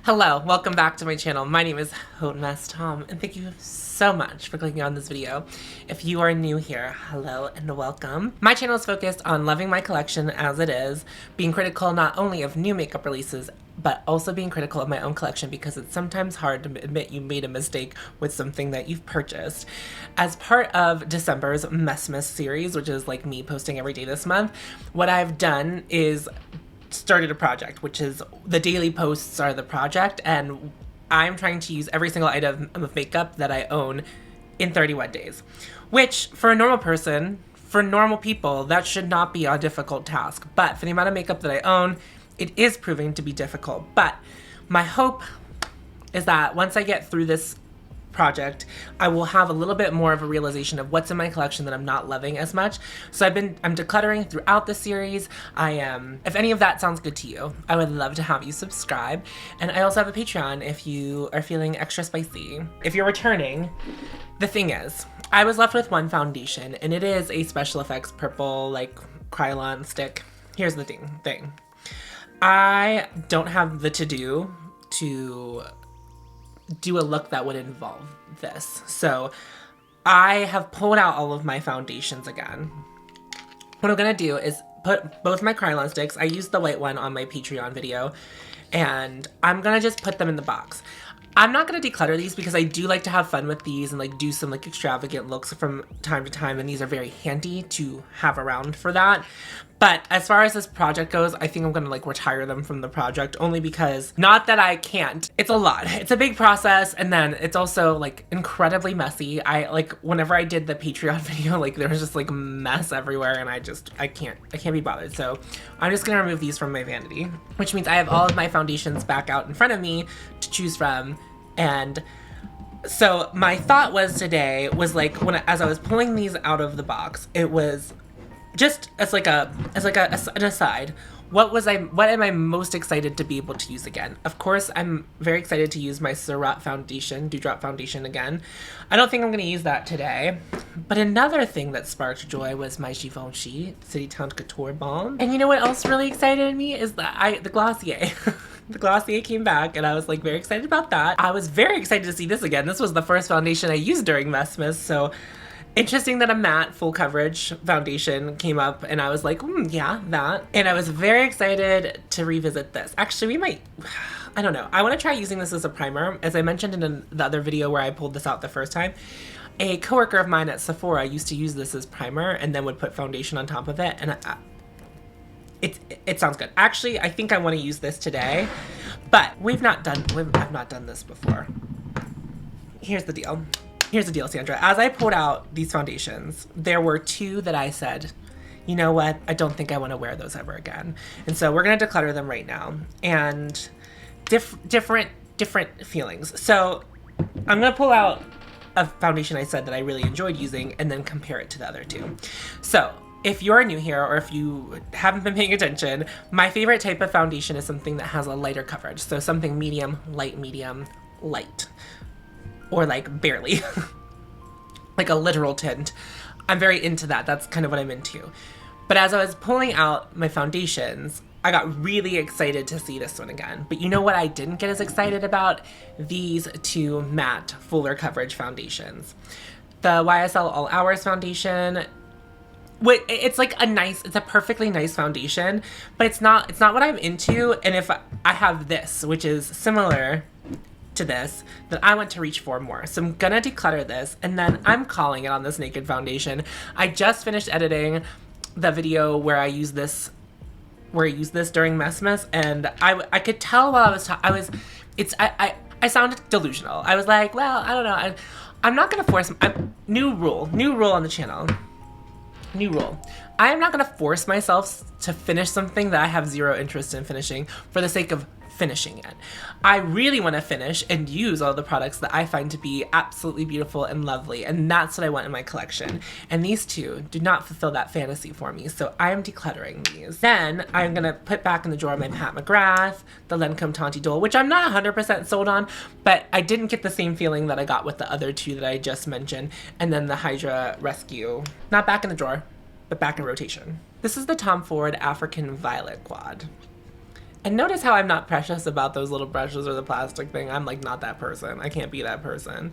Hello, welcome back to my channel. My name is hautemesstom, and thank you so much for clicking on this video. If you are new here, hello and welcome. My channel is focused on loving my collection as it is, being critical not only of new makeup releases, but also being critical of my own collection because it's sometimes hard to admit you made a mistake with something that you've purchased. As part of December's messmas series, which is like me posting every day this month, what I've done is started a project, which is the daily posts are the project, and I'm trying to use every single item of makeup that I own in 31 days, which for a normal person, for normal people, that should not be a difficult task. But for the amount of makeup that I own, it is proving to be difficult. But my hope is that once I get through this project, I will have a little bit more of a realization of what's in my collection that I'm not loving as much. So I'm decluttering throughout the series. If any of that sounds good to you, I would love to have you subscribe. And I also have a Patreon if you are feeling extra spicy. If you're returning, the thing is, I was left with one foundation, and it is a special effects purple, like Krylon stick. Here's the thing. I don't have the to-do do a look that would involve this. So I have pulled out all of my foundations again. What I'm gonna do is put both my Krylon sticks, I used the white one on my Patreon video, and I'm gonna just put them in the box. I'm not gonna declutter these because I do like to have fun with these and like do some like extravagant looks from time to time, and these are very handy to have around for that. But as far as this project goes, I think I'm gonna like retire them from the project, only because, not that I can't, it's a lot. It's a big process, and then it's also like incredibly messy. Whenever I did the Patreon video, like there was just like mess everywhere, and I can't be bothered. So I'm just gonna remove these from my vanity, which means I have all of my foundations back out in front of me to choose from. And so my thought was today was like, as I was pulling these out of the box, it was just as an aside, what am I most excited to be able to use again? Of course, I'm very excited to use my Dewdrop foundation again. I don't think I'm going to use that today. But another thing that sparked joy was my Givenchy City Town Couture Balm. And you know what else really excited me is the Glossier. The Glossier came back, and I was like very excited about that. I was very excited to see this again. This was the first foundation I used during Messmas, so interesting that a matte full coverage foundation came up, and I was like, yeah, that. And I was very excited to revisit this. Actually, I don't know. I want to try using this as a primer. As I mentioned in the other video where I pulled this out the first time, a coworker of mine at Sephora used to use this as primer and then would put foundation on top of it, and it sounds good. Actually, I think I want to use this today, but I've not done this before. Here's the deal, Sandra. As I pulled out these foundations, there were two that I said, you know what? I don't think I want to wear those ever again. And so we're going to declutter them right now. And different feelings. So I'm going to pull out a foundation I said that I really enjoyed using and then compare it to the other two. So if you're new here, or if you haven't been paying attention, my favorite type of foundation is something that has a lighter coverage. So something medium, light. Or like barely. Like a literal tint. I'm very into that. That's kind of what I'm into. But as I was pulling out my foundations, I got really excited to see this one again. But you know what I didn't get as excited about? These two matte fuller coverage foundations. The YSL All Hours foundation, it's a perfectly nice foundation, but it's not what I'm into. And if I have this, which is similar to this, that I want to reach for more. So I'm gonna declutter this, and then I'm calling it on this naked foundation. I just finished editing the video where I use this during Messmas, and I could tell while I sounded delusional. I was like, well, I don't know. I'm not gonna force. New rule on the channel. New rule. I am not gonna force myself to finish something that I have zero interest in finishing for the sake of finishing it. I really want to finish and use all the products that I find to be absolutely beautiful and lovely, and that's what I want in my collection. And these two do not fulfill that fantasy for me, so I am decluttering these. Then I'm gonna put back in the drawer my Pat McGrath, the Lancome Tanti Dole, which I'm not 100% sold on, but I didn't get the same feeling that I got with the other two that I just mentioned, and then the Hydra Rescue. Not back in the drawer, but back in rotation. This is the Tom Ford African Violet Quad. And notice how I'm not precious about those little brushes or the plastic thing. I'm like not that person. I can't be that person.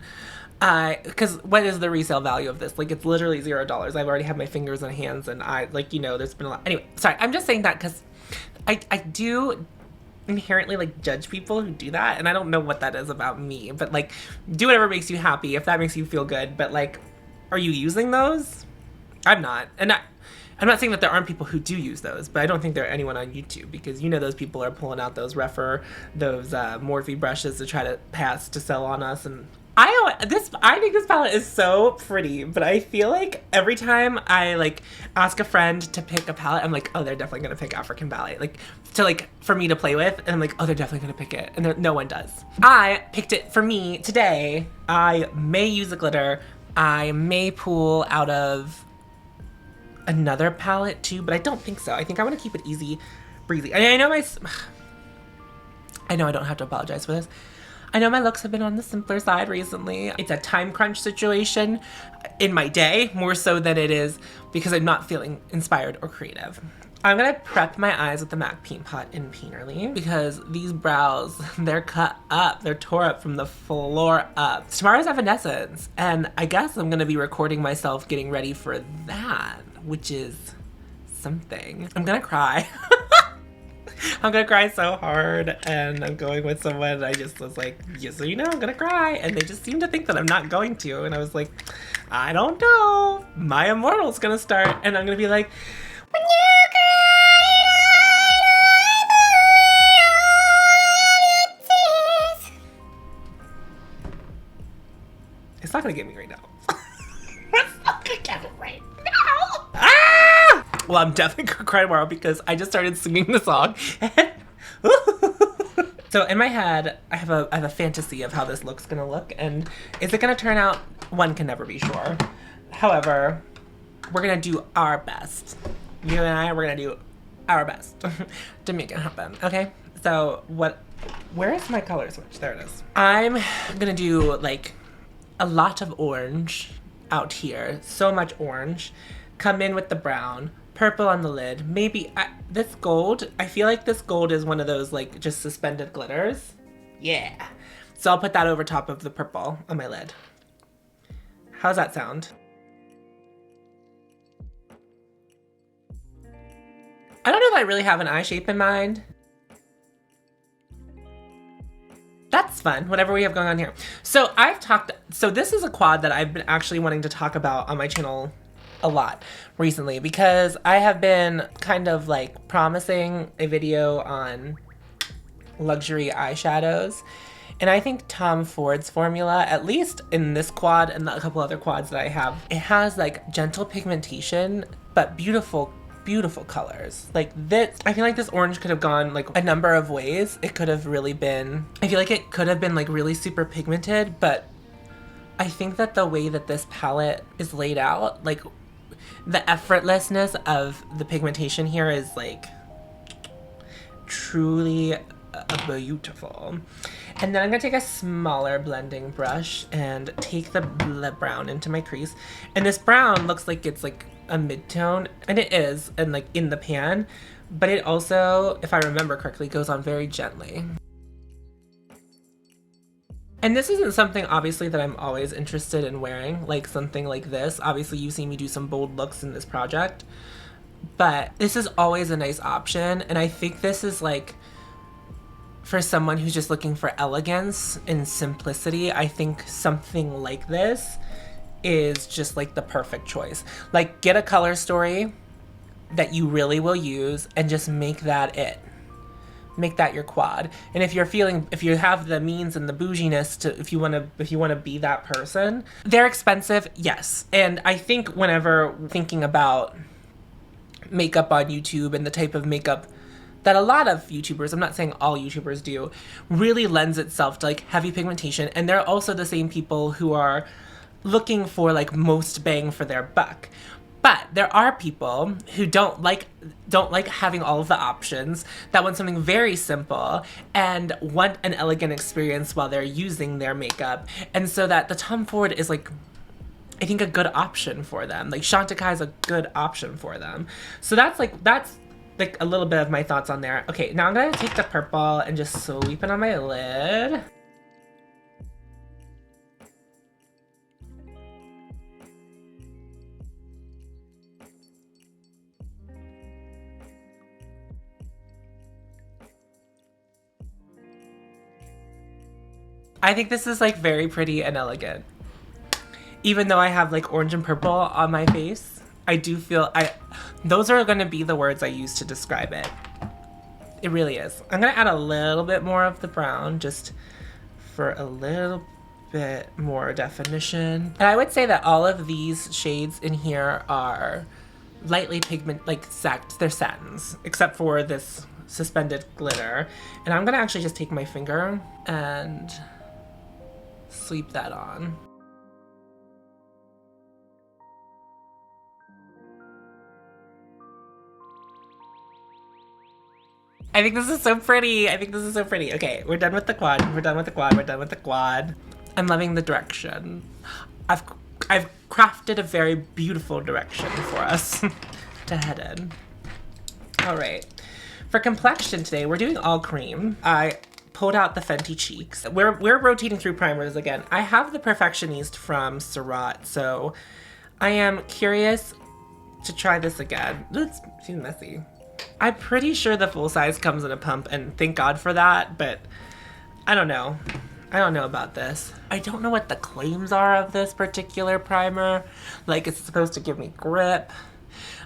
Because what is the resale value of this? Like, it's literally $0. I've already had my fingers and hands, and there's been a lot. Anyway, sorry, I'm just saying that because I do inherently like judge people who do that, and I don't know what that is about me, but like, do whatever makes you happy if that makes you feel good. But like, are you using those? I'm not. And I'm not saying that there aren't people who do use those, but I don't think there are anyone on YouTube, because those people are pulling out those those Morphe brushes to try to sell on us. And I think this palette is so pretty, but I feel like every time I like ask a friend to pick a palette, I'm like, oh, they're definitely gonna pick African Ballet, for me to play with, and I'm like, oh, they're definitely gonna pick it, and no one does. I picked it for me today. I may use the glitter. I may pull out of another palette too, but I don't think so. I think I want to keep it easy breezy. I know I don't have to apologize for this. I know my looks have been on the simpler side recently. It's a time crunch situation in my day, more so than it is because I'm not feeling inspired or creative. I'm gonna prep my eyes with the MAC Paint Pot in Painterly because these brows, they're cut up. They're tore up from the floor up. Tomorrow's Evanescence, and I guess I'm gonna be recording myself getting ready for that, which is something. I'm gonna cry. I'm gonna cry so hard, and I'm going with someone, and I just was like, just so you know, I'm gonna cry, and they just seem to think that I'm not going to, and I was like, I don't know, my immortal's gonna start, and I'm gonna be like, when you cry, it's not gonna get me right now. It's not gonna get me right now. Ah! Well, I'm definitely gonna cry tomorrow because I just started singing the song. So in my head, I have a fantasy of how this look's gonna look, and is it gonna turn out? One can never be sure. However, we're gonna do our best. You and I, we're gonna do our best to make it happen. Okay. So where is my color switch? There it is. I'm gonna do like a lot of orange out here. So much orange. Come in with the brown. Purple on the lid. Maybe this gold. I feel like this gold is one of those like just suspended glitters. Yeah. So I'll put that over top of the purple on my lid. How's that sound? I don't know if I really have an eye shape in mind. That's fun, whatever we have going on here. So this is a quad that I've been actually wanting to talk about on my channel a lot recently, because I have been kind of like promising a video on luxury eyeshadows. And I think Tom Ford's formula, at least in this quad and a couple other quads that I have, it has like gentle pigmentation, but beautiful colors. Like this, I feel like this orange could have gone like a number of ways. It could have really been, I feel like it could have been like really super pigmented, but I think that the way that this palette is laid out, like the effortlessness of the pigmentation here is like truly beautiful. And then I'm gonna take a smaller blending brush and take the brown into my crease. And this brown looks like it's like a mid-tone, and it is, and like in the pan, but it also, if I remember correctly, goes on very gently. And this isn't something obviously that I'm always interested in wearing, like something like this. Obviously you've seen me do some bold looks in this project, but this is always a nice option. And I think this is like, for someone who's just looking for elegance and simplicity, I think something like this is just like the perfect choice. Like, get a color story that you really will use and just make that it. Make that your quad. And if you have the means and the bouginess to, if you want to be that person, they're expensive, yes. And I think whenever thinking about makeup on YouTube and the type of makeup that a lot of YouTubers, I'm not saying all YouTubers do, really lends itself to like heavy pigmentation. And they're also the same people who are looking for like most bang for their buck. But there are people who don't like having all of the options, that want something very simple and want an elegant experience while they're using their makeup. And so that the Tom Ford is like, I think, a good option for them. Like Chantecaille is a good option for them. So that's like a little bit of my thoughts on there. Okay, now I'm gonna take the purple and just sweep it on my lid. I think this is like very pretty and elegant. Even though I have like orange and purple on my face, I do feel those are gonna be the words I use to describe it. It really is. I'm gonna add a little bit more of the brown just for a little bit more definition. And I would say that all of these shades in here are lightly pigment, like they're satins, except for this suspended glitter. And I'm gonna actually just take my finger and sweep that on. I think this is so pretty. I think this is so pretty. Okay, we're done with the quad. We're done with the quad. We're done with the quad. I'm loving the direction. I've crafted a very beautiful direction for us to head in. All right. For complexion today, we're doing all cream. I pulled out the Fenty cheeks. We're rotating through primers again. I have the Perfectioniste from Surratt, so I am curious to try this again. It's too messy. I'm pretty sure the full size comes in a pump, and thank God for that, but I don't know. I don't know about this. I don't know what the claims are of this particular primer. Like, it's supposed to give me grip.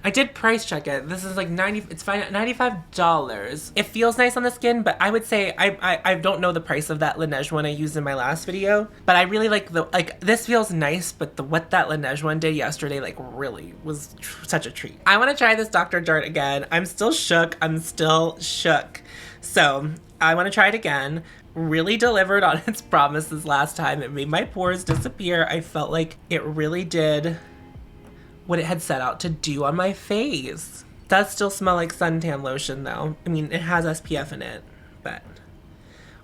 I did price check it. This is like it's fine at $95. It feels nice on the skin, but I would say I don't know the price of that Laneige one I used in my last video. But I really like this feels nice, but what that Laneige one did yesterday like really was such a treat. I want to try this Dr. Jart again. I'm still shook. So I want to try it again. Really delivered on its promises last time. It made my pores disappear. I felt like it really did what it had set out to do on my face. It does still smell like suntan lotion though. I mean, it has SPF in it, but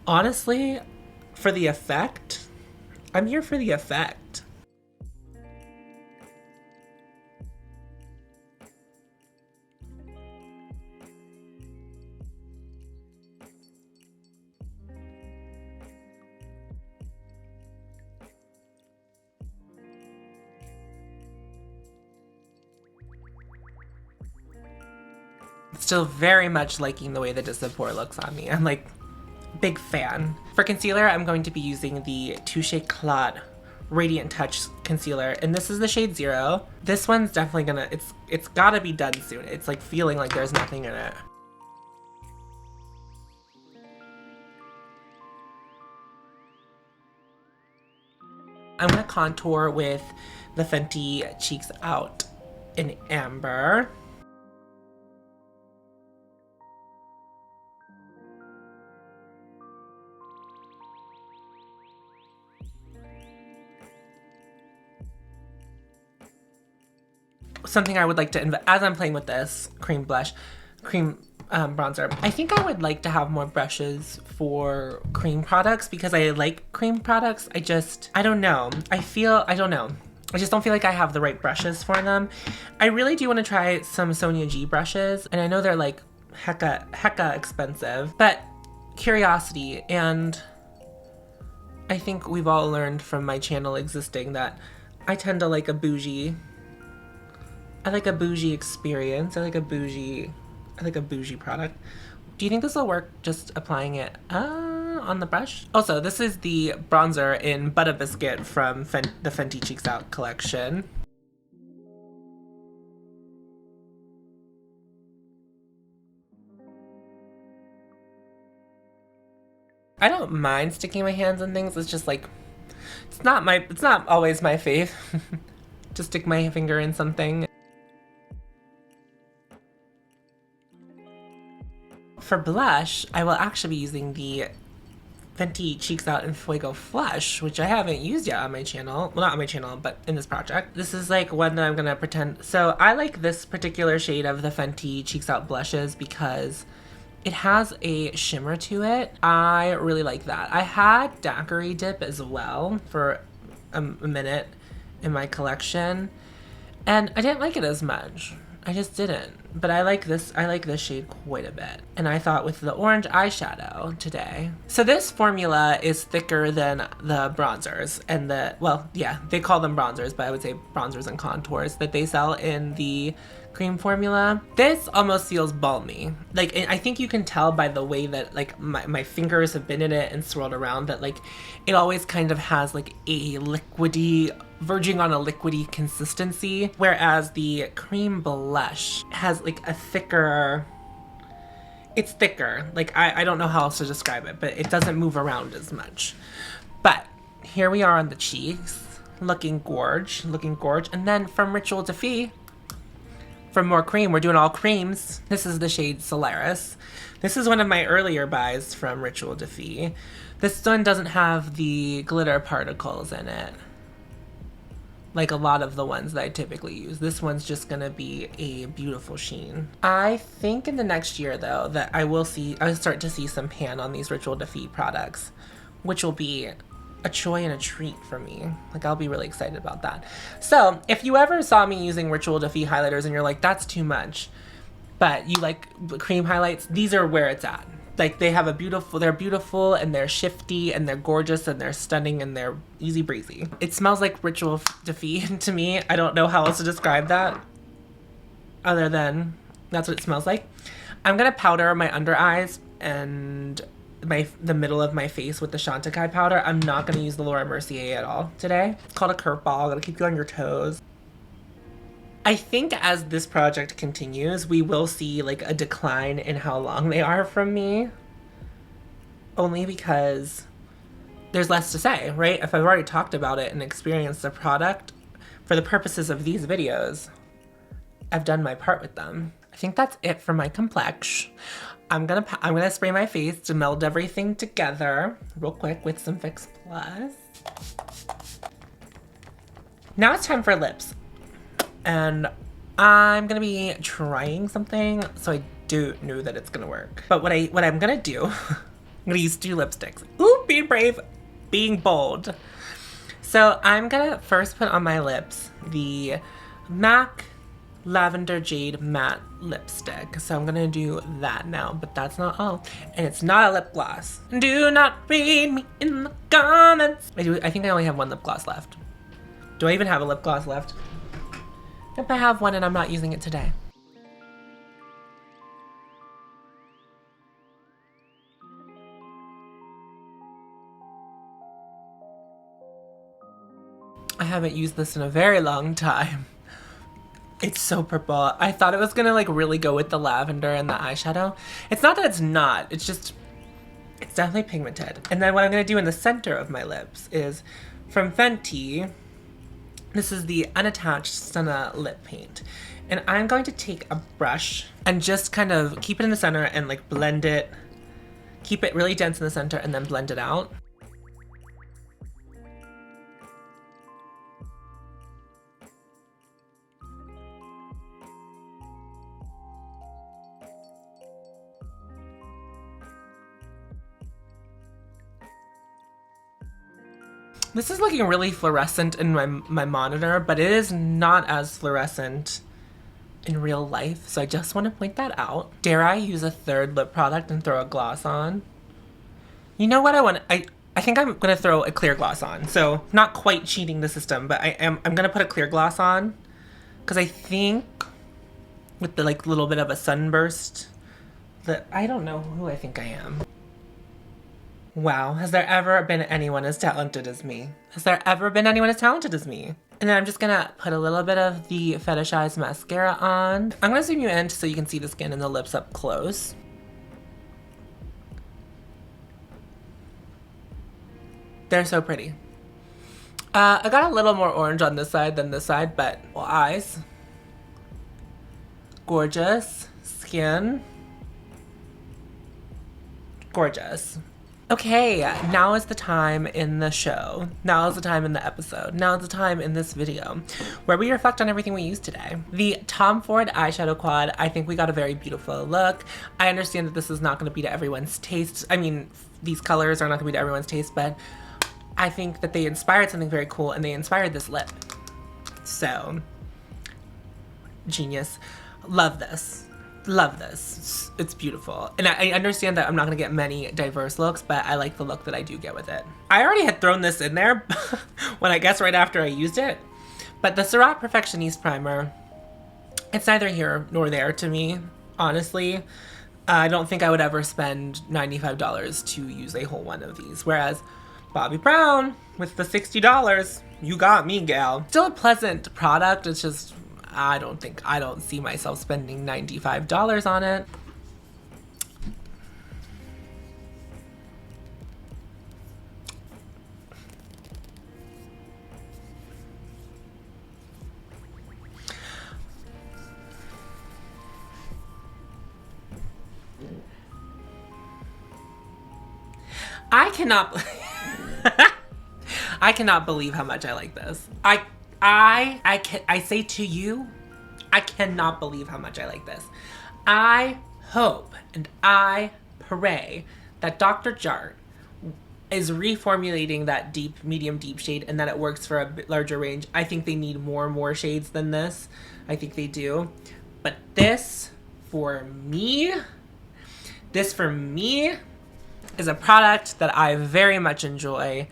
honestly, for the effect, I'm here for the effect. Still very much liking the way the dis-a-pore looks on me. I'm like, big fan. For concealer, I'm going to be using the Touche Éclat Radiant Touch Concealer, and this is the shade 0. This one's definitely gonna, it's gotta be done soon. It's like feeling like there's nothing in it. I'm gonna contour with the Fenty Cheeks Out in Amber. Something I would like to, as I'm playing with this cream bronzer, I think I would like to have more brushes for cream products because I like cream products. I don't know. I don't know. I just don't feel like I have the right brushes for them. I really do want to try some Sonia G brushes, and I know they're like hecka expensive, but curiosity, and I think we've all learned from my channel existing that I tend to like a bougie. I like a bougie experience. I like a bougie product. Do you think this will work just applying it on the brush? Also, this is the bronzer in Butter Biscuit from the Fenty Cheeks Out collection. I don't mind sticking my hands in things. It's just like, it's not always my fave to stick my finger in something. For blush, I will actually be using the Fenty Cheeks Out in Fuego Flush, which I haven't used yet on my channel. Well, not on my channel, but in this project. This is like one that I'm gonna pretend. So I like this particular shade of the Fenty Cheeks Out blushes because it has a shimmer to it. I really like that. I had Daiquiri Dip as well for a minute in my collection, and I didn't like it as much. I just didn't. But I like this shade quite a bit. And I thought with the orange eyeshadow today. So this formula is thicker than the bronzers and well, yeah, they call them bronzers, but I would say bronzers and contours that they sell in the cream formula. This almost feels balmy. Like, I think you can tell by the way that like my fingers have been in it and swirled around that like it always kind of has like a liquidy, verging on a liquidy consistency, whereas the cream blush has like a thicker, it's thicker. Like I don't know how else to describe it, but it doesn't move around as much. But here we are on the cheeks, looking gorge. And then from Ritual de Fille, for more cream, we're doing all creams. This is the shade Solaris. This is one of my earlier buys from Ritual de Fille. This one doesn't have the glitter particles in it, like a lot of the ones that I typically use. This one's just gonna be a beautiful sheen. I think in the next year though that I'll start to see some pan on these Ritual de Fille products, which will be a joy and a treat for me. Like, I'll be really excited about that. So if you ever saw me using Ritual de Fille highlighters and you're like, that's too much, but you like cream highlights, these are where it's at. Like, they're beautiful and they're shifty and they're gorgeous and they're stunning and they're easy breezy. It smells like Ritual de Fille to me. I don't know how else to describe that other than that's what it smells like. I'm gonna powder my under eyes and the middle of my face with the Chantecaille powder. I'm not gonna use the Laura Mercier at all today. It's called a curveball. Gotta keep you on your toes. I think as this project continues, we will see like a decline in how long they are from me. Only because there's less to say, right? If I've already talked about it and experienced the product for the purposes of these videos, I've done my part with them. I think that's it for my Complexion. I'm gonna spray my face to meld everything together real quick with some Fix Plus. Now it's time for lips. And I'm gonna be trying something, so I do know that it's gonna work. But what I'm gonna do, I'm gonna use 2 lipsticks. Ooh, being brave, being bold. So I'm gonna first put on my lips the MAC Lavender Jade Matte Lipstick. So I'm gonna do that now, but that's not all. And it's not a lip gloss. Do not read me in the comments. I think I only have 1 lip gloss left. Do I even have a lip gloss left? Yep, I have one and I'm not using it today. I haven't used this in a very long time. It's so purple. I thought it was gonna like really go with the lavender and the eyeshadow. It's not that it's not, it's just, it's definitely pigmented. And then what I'm gonna do in the center of my lips is from Fenty, this is the Unattached Stunna Lip Paint. And I'm going to take a brush and just kind of keep it in the center and like blend it, keep it really dense in the center and then blend it out. This is looking really fluorescent in my monitor, but it is not as fluorescent in real life, so I just want to point that out. Dare I use a 3rd lip product and throw a gloss on? You know what I want? I think I'm gonna throw a clear gloss on. So not quite cheating the system, but I'm gonna put a clear gloss on because I think with the like little bit of a sunburst that I don't know who I think I am. Wow, has there ever been anyone as talented as me? Has there ever been anyone as talented as me? And then I'm just gonna put a little bit of the Fetishized mascara on. I'm gonna zoom you in so you can see the skin and the lips up close. They're so pretty. I got a little more orange on this side than this side, but eyes. Gorgeous. Skin. Gorgeous. Okay, now is the time in the show. Now is the time in the episode. Now is the time in this video where we reflect on everything we used today. The Tom Ford eyeshadow quad, I think we got a very beautiful look. I understand that this is not going to be to everyone's taste. I mean, these colors are not going to be to everyone's taste, but I think that they inspired something very cool and they inspired this lip. So, genius. Love this. Love this. It's beautiful. And I understand that I'm not going to get many diverse looks, but I like the look that I do get with it. I already had thrown this in there when I guess right after I used it. But the Surat Perfectioniste Primer, it's neither here nor there to me, honestly. I don't think I would ever spend $95 to use a whole one of these. Whereas Bobbi Brown, with the $60, you got me, gal. Still a pleasant product. It's just, I don't see myself spending $95 on it. I cannot believe how much I like this. I say to you, I cannot believe how much I like this. I hope and I pray that Dr. Jart is reformulating that medium deep shade and that it works for a larger range. I think they need more shades than this. I think they do. But this for me is a product that I very much enjoy.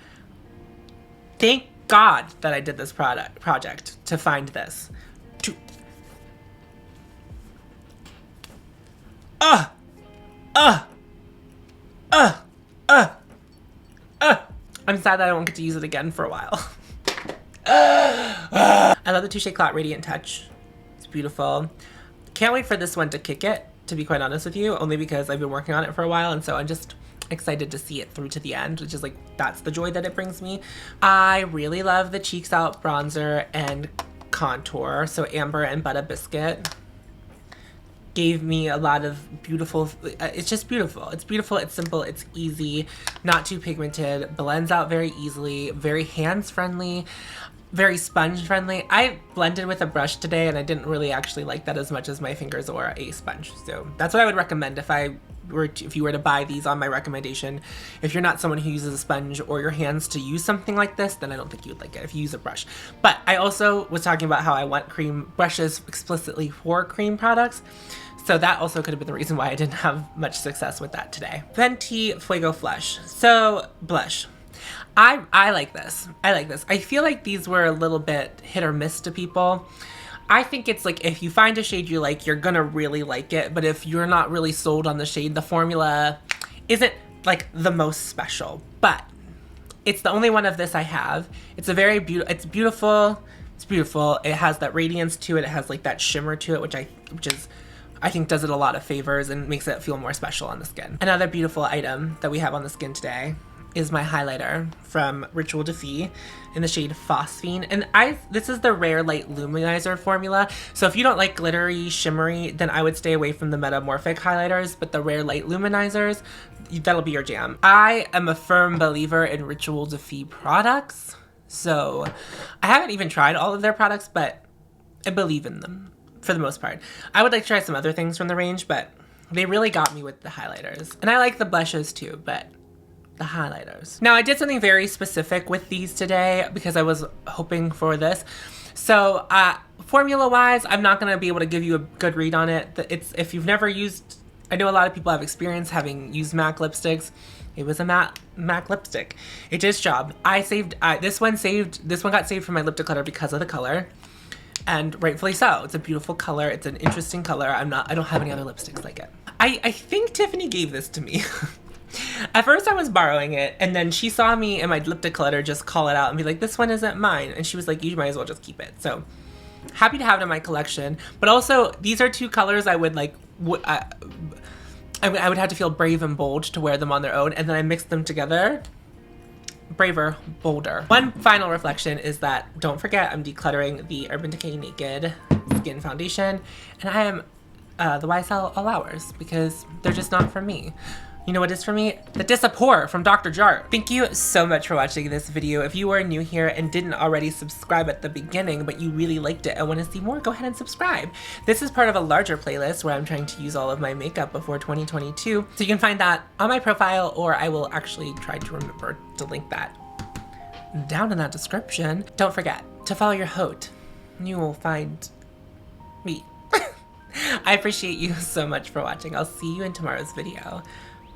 Thank God that I did this project to find this. I'm sad that I won't get to use it again for a while. I love the Touche Eclat Radiant Touch. It's beautiful. Can't wait for this one to kick it, to be quite honest with you, only because I've been working on it for a while, and so I'm just excited to see it through to the end, which is like, that's the joy that it brings me. I really love the Cheeks Out bronzer and contour. So Amber and Butter Biscuit gave me a lot of beautiful, it's just beautiful. It's beautiful, it's simple, it's easy, not too pigmented, blends out very easily, very hands-friendly, very sponge-friendly. I blended with a brush today and I didn't really actually like that as much as my fingers or a sponge. So that's what I would recommend if you were to buy these on my recommendation. If you're not someone who uses a sponge or your hands to use something like this, then I don't think you would like it if you use a brush. But I also was talking about how I want cream brushes explicitly for cream products. So that also could have been the reason why I didn't have much success with that today. Fenty Fuego Flush. So blush. I like this. I like this. I feel like these were a little bit hit or miss to people. I think it's like, if you find a shade you like, you're gonna really like it. But if you're not really sold on the shade, the formula isn't like the most special. But it's the only one of this I have. It's a very beautiful, it's beautiful. It's beautiful. It has that radiance to it. It has like that shimmer to it, which I think does it a lot of favors and makes it feel more special on the skin. Another beautiful item that we have on the skin today is my highlighter from Ritual Defy in the shade Phosphine. And this is the Rare Light Luminizer formula. So if you don't like glittery, shimmery, then I would stay away from the Metamorphic highlighters, but the Rare Light Luminizers, that'll be your jam. I am a firm believer in Ritual Defy products. So I haven't even tried all of their products, but I believe in them for the most part. I would like to try some other things from the range, but they really got me with the highlighters. And I like the blushes too, but the highlighters. Now I did something very specific with these today because I was hoping for this. So formula wise, I'm not gonna be able to give you a good read on it. If you've never used, I know a lot of people have experience having used MAC lipsticks. It was a MAC lipstick. It did its job. This one got saved from my lip declutter because of the color. And rightfully so. It's a beautiful color. It's an interesting color. I don't have any other lipsticks like it. I think Tiffany gave this to me. At first I was borrowing it, and then she saw me in my lip declutter just call it out and be like, this one isn't mine. And she was like, you might as well just keep it. So happy to have it in my collection. But also, these are two colors I would like, I would have to feel brave and bold to wear them on their own. And then I mixed them together. Braver, bolder. One final reflection is that, don't forget, I'm decluttering the Urban Decay Naked Skin Foundation. And I am the YSL All Hours because they're just not for me. You know what is for me? The dis-a-pore from Dr. Jart. Thank you so much for watching this video. If you are new here and didn't already subscribe at the beginning, but you really liked it and want to see more, go ahead and subscribe. This is part of a larger playlist where I'm trying to use all of my makeup before 2022. So you can find that on my profile, or I will actually try to remember to link that down in that description. Don't forget to follow your haute. You will find me. I appreciate you so much for watching. I'll see you in tomorrow's video.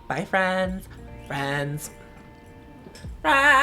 Bye, friends. Friends. Friends.